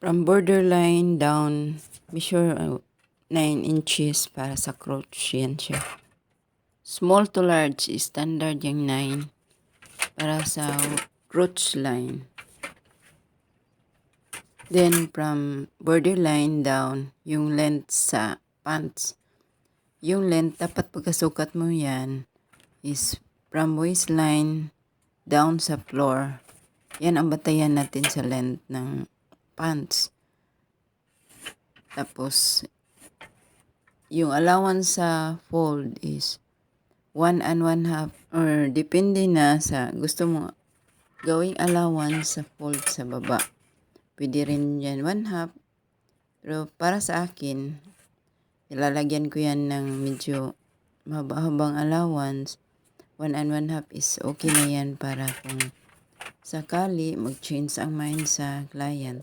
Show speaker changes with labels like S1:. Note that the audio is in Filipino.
S1: From borderline down, measure 9 inches para sa crotch. Yan siya. Small to large, standard yung 9 para sa crotch line. Then from borderline down, yung length sa pants. Yung length, dapat pagkasukat mo yan, is from waistline down sa floor. Yan ang batayan natin sa length ng pants. Tapos, yung allowance sa fold is 1 and 1/2 or depende na sa gusto mo gawing allowance sa fold sa baba. Pwede rin yan 1/2. Pero para sa akin, ilalagyan ko yan ng medyo mahaba-habang allowance. 1 and 1/2 is okay na yan para kung sakali mag-change ang mind sa client.